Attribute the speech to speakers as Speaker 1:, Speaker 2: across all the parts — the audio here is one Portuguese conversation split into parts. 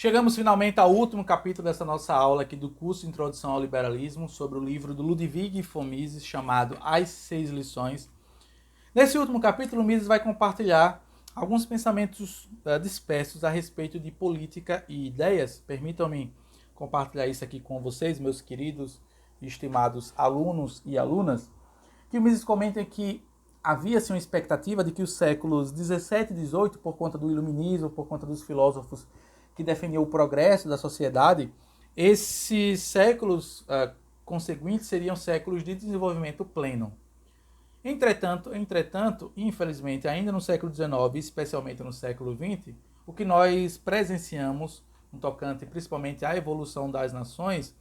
Speaker 1: Chegamos finalmente ao último capítulo dessa nossa aula aqui do curso Introdução ao Liberalismo, sobre o livro do Ludwig von Mises, chamado As Seis Lições. Nesse último capítulo, Mises vai compartilhar alguns pensamentos dispersos a respeito de política e ideias. Permitam-me compartilhar isso aqui com vocês, meus queridos e estimados alunos e alunas, que o Mises comenta que havia-se uma expectativa de que os séculos 17 e 18, por conta do iluminismo, por conta dos filósofos que defendiam o progresso da sociedade, esses séculos conseguintes seriam séculos de desenvolvimento pleno. Entretanto, infelizmente, ainda no século XIX, especialmente no século XX, o que nós presenciamos, no tocante principalmente à evolução das nações,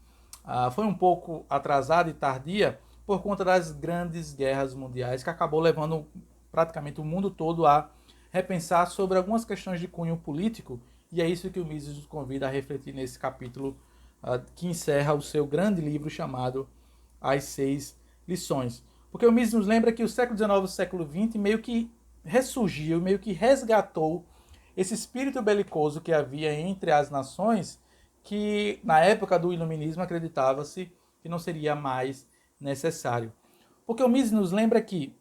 Speaker 1: foi um pouco atrasada e tardia por conta das grandes guerras mundiais, que acabou levando praticamente o mundo todo a repensar sobre algumas questões de cunho político, e é isso que o Mises nos convida a refletir nesse capítulo que encerra o seu grande livro chamado As Seis Lições. Porque o Mises nos lembra que o século XIX e o século XX meio que ressurgiu, meio que resgatou esse espírito belicoso que havia entre as nações, que na época do iluminismo acreditava-se que não seria mais necessário. Porque o Mises nos lembra que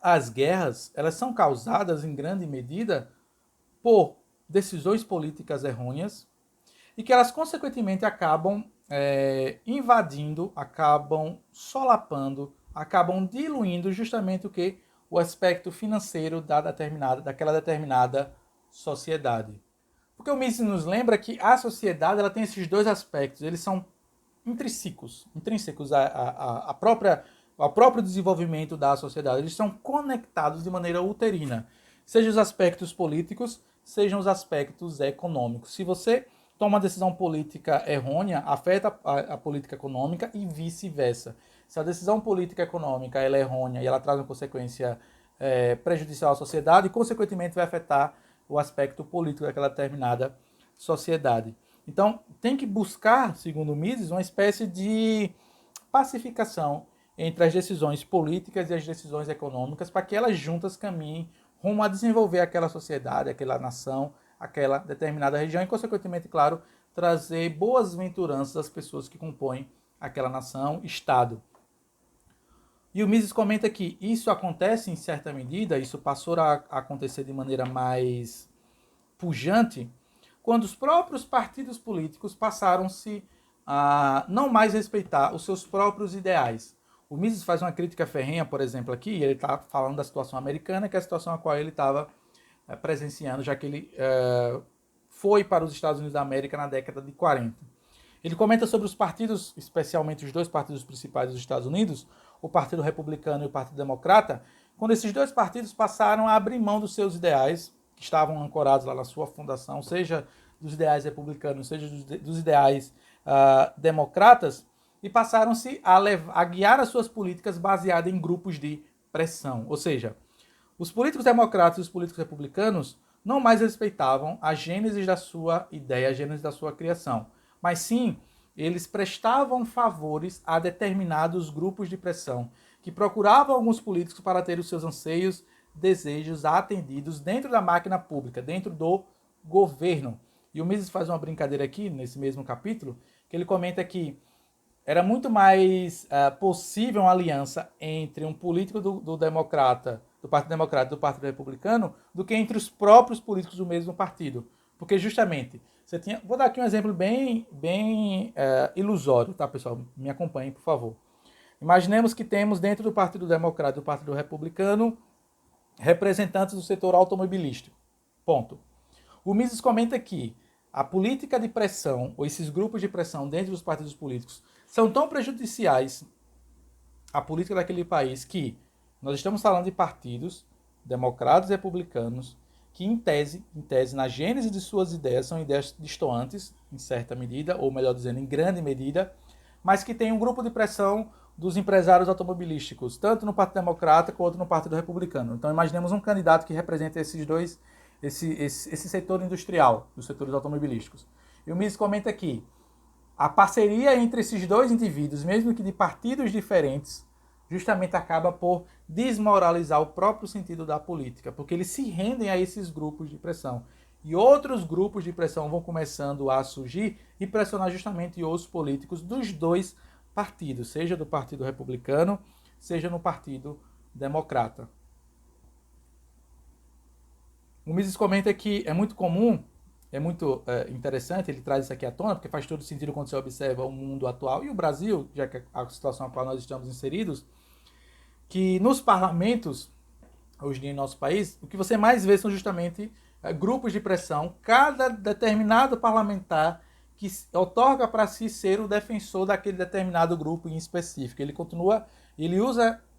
Speaker 1: as guerras, elas são causadas em grande medida por decisões políticas errôneas e que elas consequentemente acabam invadindo, acabam solapando, acabam diluindo justamente o que? O aspecto financeiro daquela determinada sociedade. Porque o Mises nos lembra que a sociedade ela tem esses dois aspectos, eles são intrínsecos ao próprio desenvolvimento da sociedade, eles são conectados de maneira uterina, seja os aspectos políticos, sejam os aspectos econômicos. Se você toma uma decisão política errônea, afeta a política econômica e vice-versa. Se a decisão política econômica ela é errônea e ela traz uma consequência prejudicial à sociedade, consequentemente vai afetar o aspecto político daquela determinada sociedade. Então, tem que buscar, segundo Mises, uma espécie de pacificação entre as decisões políticas e as decisões econômicas para que elas juntas caminhem rumo a desenvolver aquela sociedade, aquela nação, aquela determinada região e, consequentemente, claro, trazer boas-aventuranças às pessoas que compõem aquela nação, Estado. E o Mises comenta que isso acontece em certa medida, isso passou a acontecer de maneira mais pujante, quando os próprios partidos políticos passaram-se a não mais respeitar os seus próprios ideais. O Mises faz uma crítica ferrenha, por exemplo, aqui, e ele está falando da situação americana, que é a situação a qual ele estava presenciando, já que ele foi para os Estados Unidos da América na década de 40. Ele comenta sobre os partidos, especialmente os dois partidos principais dos Estados Unidos, o Partido Republicano e o Partido Democrata, quando esses dois partidos passaram a abrir mão dos seus ideais, que estavam ancorados lá na sua fundação, seja dos ideais republicanos, seja dos ideais democratas, e passaram-se a guiar as suas políticas baseadas em grupos de pressão. Ou seja, os políticos democratas e os políticos republicanos não mais respeitavam a gênese da sua ideia, a gênese da sua criação, mas sim, eles prestavam favores a determinados grupos de pressão, que procuravam alguns políticos para ter os seus anseios, desejos atendidos dentro da máquina pública, dentro do governo. E o Mises faz uma brincadeira aqui, nesse mesmo capítulo, que ele comenta que era muito mais possível uma aliança entre um político do Partido Democrata e do Partido Republicano do que entre os próprios políticos do mesmo partido. Porque justamente, você tinha... Vou dar aqui um exemplo bem ilusório, tá, pessoal? Me acompanhem, por favor. Imaginemos que temos dentro do Partido Democrata e do Partido Republicano representantes do setor automobilístico. Ponto. O Mises comenta que a política de pressão, ou esses grupos de pressão dentro dos partidos políticos, são tão prejudiciais à política daquele país que nós estamos falando de partidos democratas e republicanos que, em tese, na gênese de suas ideias, são ideias distoantes, em certa medida, ou melhor dizendo, em grande medida, mas que tem um grupo de pressão dos empresários automobilísticos, tanto no Partido Democrata quanto no Partido Republicano. Então, imaginemos um candidato que representa esses dois, esse setor industrial, dos setores automobilísticos. E o Mises comenta aqui, a parceria entre esses dois indivíduos, mesmo que de partidos diferentes, justamente acaba por desmoralizar o próprio sentido da política, porque eles se rendem a esses grupos de pressão. e outros grupos de pressão vão começando a surgir e pressionar justamente os políticos dos dois partidos, seja do Partido Republicano, seja no Partido Democrata. O Mises comenta que é muito comum, é muito interessante, ele traz isso aqui à tona, porque faz todo sentido quando você observa o mundo atual e o Brasil, já que a situação na qual nós estamos inseridos, que nos parlamentos, hoje em dia em nosso país, o que você mais vê são justamente grupos de pressão, cada determinado parlamentar que otorga para si ser o defensor daquele determinado grupo em específico. Ele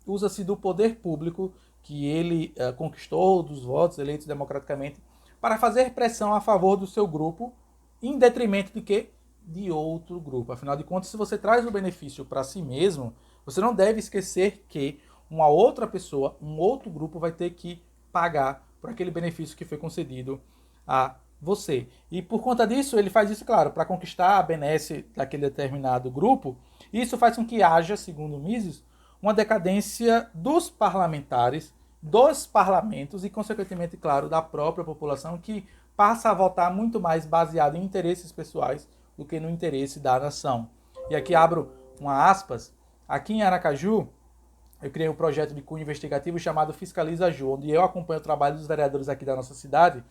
Speaker 1: usa-se do poder público que ele conquistou, dos votos eleitos democraticamente, para fazer pressão a favor do seu grupo, em detrimento de quê? De outro grupo. Afinal de contas, se você traz o benefício para si mesmo, você não deve esquecer que uma outra pessoa, um outro grupo vai ter que pagar por aquele benefício que foi concedido a você. E por conta disso, ele faz isso, claro, para conquistar a benesse daquele determinado grupo. E isso faz com que haja, segundo Mises, uma decadência dos parlamentares, dos parlamentos e, consequentemente, claro, da própria população, que passa a votar muito mais baseado em interesses pessoais do que no interesse da nação. E aqui abro uma aspas. Aqui em Aracaju, eu criei um projeto de cunho investigativo chamado Fiscaliza Ju, onde eu acompanho o trabalho dos vereadores aqui da nossa cidade,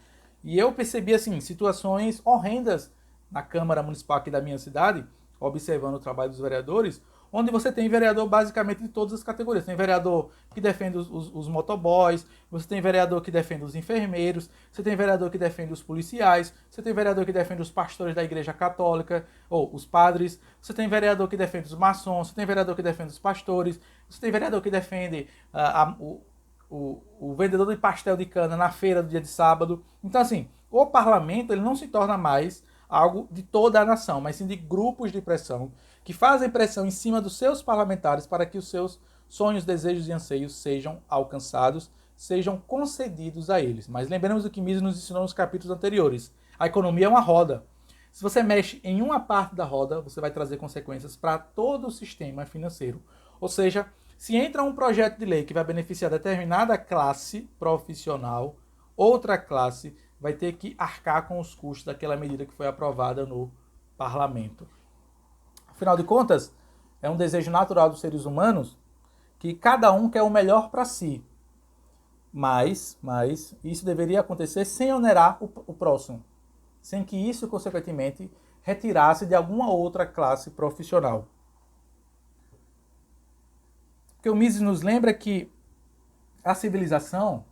Speaker 1: e eu percebi, assim, situações horrendas na Câmara Municipal aqui da minha cidade, observando o trabalho dos vereadores, onde você tem vereador basicamente de todas as categorias. Tem vereador que defende os motoboys, você tem vereador que defende os enfermeiros, você tem vereador que defende os policiais, você tem vereador que defende os pastores da Igreja Católica, ou os padres, você tem vereador que defende os maçons, você tem vereador que defende os pastores, você tem vereador que defende o vendedor de pastel de cana na feira do dia de sábado. Então, assim, o parlamento ele não se torna mais algo de toda a nação, mas sim de grupos de pressão que fazem pressão em cima dos seus parlamentares para que os seus sonhos, desejos e anseios sejam alcançados, sejam concedidos a eles. Mas lembremos o que Mises nos ensinou nos capítulos anteriores. A economia é uma roda. Se você mexe em uma parte da roda, você vai trazer consequências para todo o sistema financeiro. Ou seja, se entra um projeto de lei que vai beneficiar determinada classe profissional, outra classe vai ter que arcar com os custos daquela medida que foi aprovada no parlamento. Afinal de contas, é um desejo natural dos seres humanos que cada um quer o melhor para si. Mas isso deveria acontecer sem onerar o próximo. Sem que isso, consequentemente, retirasse de alguma outra classe profissional. Porque o Mises nos lembra que a civilização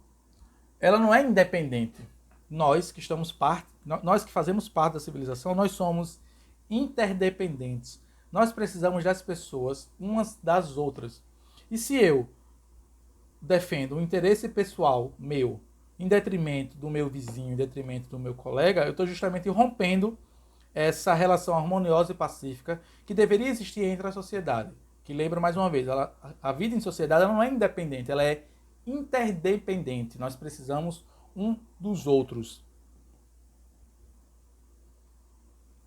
Speaker 1: ela não é independente. Nós que fazemos parte da civilização, nós somos interdependentes. Nós precisamos das pessoas umas das outras. E se eu defendo o interesse pessoal meu em detrimento do meu vizinho, em detrimento do meu colega, eu estou justamente rompendo essa relação harmoniosa e pacífica que deveria existir entre a sociedade. Que lembra mais uma vez, a vida em sociedade ela não é independente, ela é interdependente. Nós precisamos um dos outros.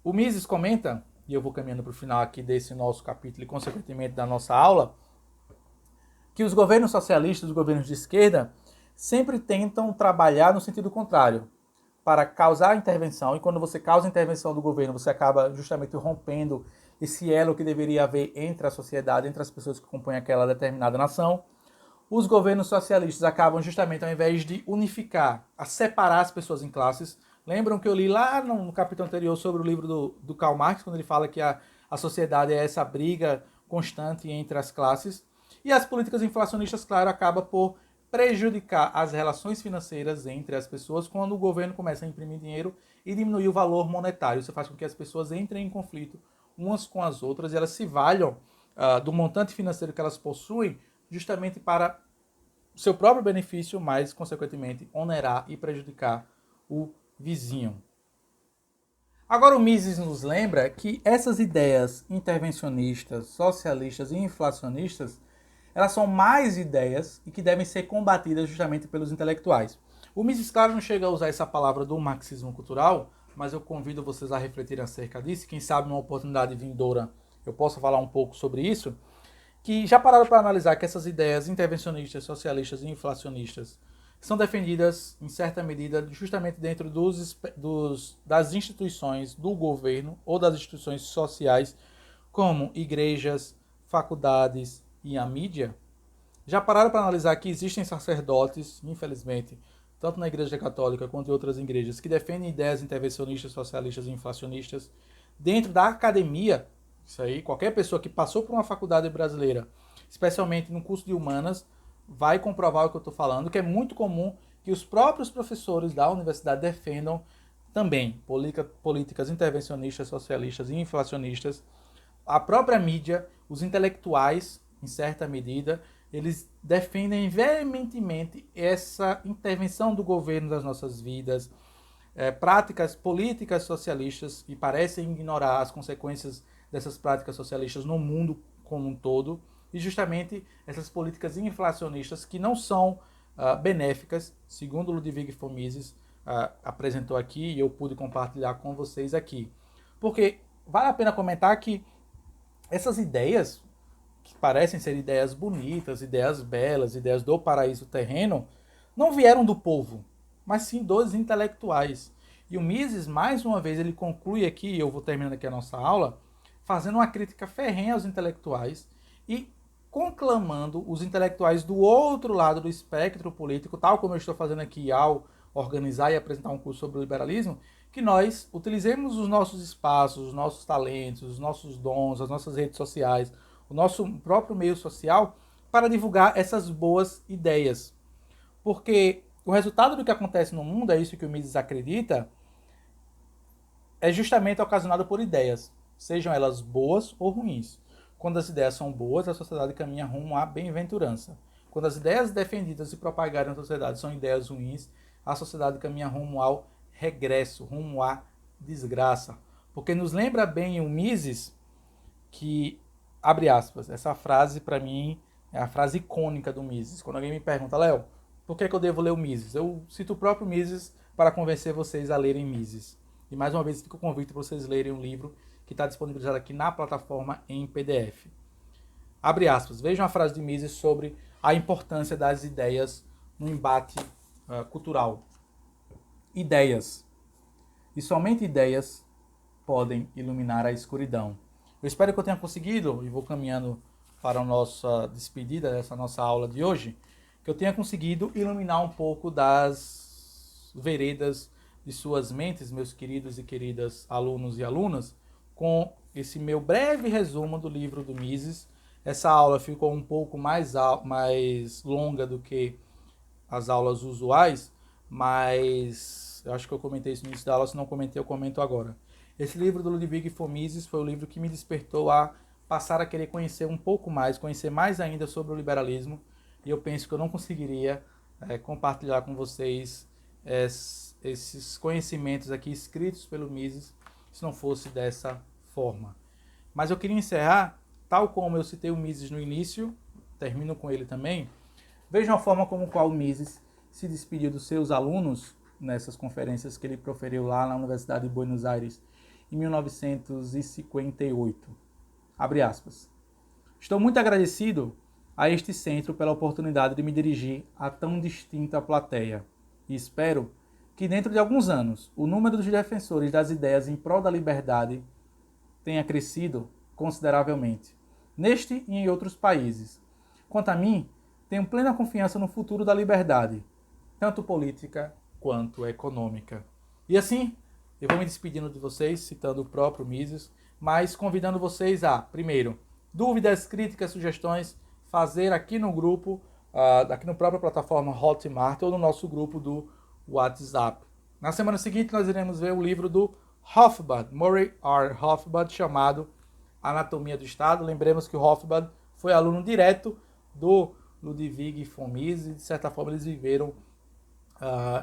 Speaker 1: O Mises comenta, e eu vou caminhando para o final aqui desse nosso capítulo e consequentemente da nossa aula, que os governos socialistas, os governos de esquerda, sempre tentam trabalhar no sentido contrário, para causar intervenção, e quando você causa intervenção do governo, você acaba justamente rompendo esse elo que deveria haver entre a sociedade, entre as pessoas que compõem aquela determinada nação. Os governos socialistas acabam justamente, ao invés de unificar, a separar as pessoas em classes. Lembram que eu li lá no capítulo anterior sobre o livro do Karl Marx, quando ele fala que a sociedade é essa briga constante entre as classes. E as políticas inflacionistas, claro, acabam por prejudicar as relações financeiras entre as pessoas quando o governo começa a imprimir dinheiro e diminuir o valor monetário. Isso faz com que as pessoas entrem em conflito umas com as outras e elas se valham do montante financeiro que elas possuem justamente para o seu próprio benefício, mas, consequentemente, onerar e prejudicar o vizinho. Agora o Mises nos lembra que essas ideias intervencionistas, socialistas e inflacionistas, elas são mais ideias e que devem ser combatidas justamente pelos intelectuais. O Mises, claro, não chega a usar essa palavra do marxismo cultural, mas eu convido vocês a refletirem acerca disso. Quem sabe numa oportunidade vindoura eu possa falar um pouco sobre isso. Que já pararam para analisar que essas ideias intervencionistas, socialistas e inflacionistas são defendidas, em certa medida, justamente dentro das instituições do governo ou das instituições sociais, como igrejas, faculdades e a mídia. Já pararam para analisar que existem sacerdotes, infelizmente, tanto na Igreja Católica quanto em outras igrejas, que defendem ideias intervencionistas, socialistas e inflacionistas dentro da academia? Isso aí, qualquer pessoa que passou por uma faculdade brasileira, especialmente no curso de humanas, vai comprovar o que eu estou falando, que é muito comum que os próprios professores da universidade defendam também políticas intervencionistas, socialistas e inflacionistas. A própria mídia, os intelectuais, em certa medida, eles defendem veementemente essa intervenção do governo das nossas vidas, práticas políticas socialistas, e parecem ignorar as consequências dessas práticas socialistas no mundo como um todo, e justamente essas políticas inflacionistas que não são benéficas, segundo Ludwig von Mises apresentou aqui e eu pude compartilhar com vocês aqui. Porque vale a pena comentar que essas ideias, que parecem ser ideias bonitas, ideias belas, ideias do paraíso terreno, não vieram do povo, mas sim dos intelectuais. E o Mises, mais uma vez, ele conclui aqui, eu vou terminando aqui a nossa aula, fazendo uma crítica ferrenha aos intelectuais e conclamando os intelectuais do outro lado do espectro político, tal como eu estou fazendo aqui ao organizar e apresentar um curso sobre o liberalismo, que nós utilizemos os nossos espaços, os nossos talentos, os nossos dons, as nossas redes sociais, o nosso próprio meio social para divulgar essas boas ideias. Porque o resultado do que acontece no mundo, é isso que o Mises acredita, é justamente ocasionado por ideias, sejam elas boas ou ruins. Quando as ideias são boas, a sociedade caminha rumo à bem-aventurança. Quando as ideias defendidas e propagadas na sociedade são ideias ruins, a sociedade caminha rumo ao regresso, rumo à desgraça. Porque nos lembra bem o Mises que, abre aspas, essa frase para mim é a frase icônica do Mises. Quando alguém me pergunta, Léo, por que eu devo ler o Mises? Eu cito o próprio Mises para convencer vocês a lerem Mises. E mais uma vez fica o convite para vocês lerem um livro que está disponibilizado aqui na plataforma em PDF. Abre aspas, vejam a frase de Mises sobre a importância das ideias no embate cultural. Ideias. E somente ideias podem iluminar a escuridão. Eu espero que eu tenha conseguido, e vou caminhando para a nossa despedida dessa nossa aula de hoje, que eu tenha conseguido iluminar um pouco das veredas de suas mentes, meus queridos e queridas alunos e alunas, com esse meu breve resumo do livro do Mises. Essa aula ficou um pouco mais longa do que as aulas usuais, mas eu acho que eu comentei isso no início da aula, se não comentei, eu comento agora. Esse livro do Ludwig von Mises foi o livro que me despertou a passar a querer conhecer um pouco mais, conhecer mais ainda sobre o liberalismo, e eu penso que eu não conseguiria compartilhar com vocês esses conhecimentos aqui escritos pelo Mises se não fosse dessa forma. Mas eu queria encerrar, tal como eu citei o Mises no início, termino com ele também. Vejam a forma como o Mises se despediu dos seus alunos nessas conferências que ele proferiu lá na Universidade de Buenos Aires em 1958. Abre aspas. Estou muito agradecido a este centro pela oportunidade de me dirigir a tão distinta plateia e espero que dentro de alguns anos o número dos defensores das ideias em prol da liberdade tenha crescido consideravelmente, neste e em outros países. Quanto a mim, tenho plena confiança no futuro da liberdade, tanto política quanto econômica. E assim, eu vou me despedindo de vocês, citando o próprio Mises, mas convidando vocês a, primeiro, dúvidas, críticas, sugestões, fazer aqui no grupo, aqui na própria plataforma Hotmart ou no nosso grupo do WhatsApp. Na semana seguinte, nós iremos ver o livro do Hofbauer, Murray R. Hofbauer, chamado Anatomia do Estado. Lembremos que o Hofbauer foi aluno direto do Ludwig von Mises, e de certa forma eles viveram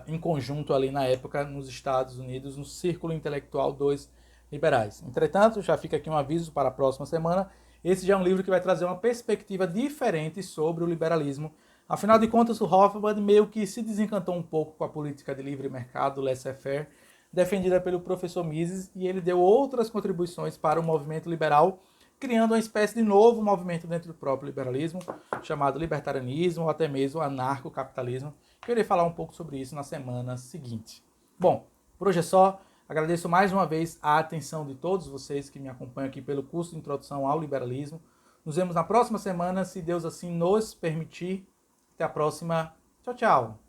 Speaker 1: em conjunto ali na época nos Estados Unidos, no círculo intelectual dos liberais. Entretanto, já fica aqui um aviso para a próxima semana, esse já é um livro que vai trazer uma perspectiva diferente sobre o liberalismo. Afinal de contas, o Hofbauer meio que se desencantou um pouco com a política de livre mercado, laissez-faire, defendida pelo professor Mises, e ele deu outras contribuições para o movimento liberal, criando uma espécie de novo movimento dentro do próprio liberalismo, chamado libertarianismo ou até mesmo anarcocapitalismo, Eu irei falar um pouco sobre isso na semana seguinte. Bom, por hoje é só. Agradeço mais uma vez a atenção de todos vocês que me acompanham aqui pelo curso de Introdução ao Liberalismo. Nos vemos na próxima semana, se Deus assim nos permitir. Até a próxima. Tchau, tchau.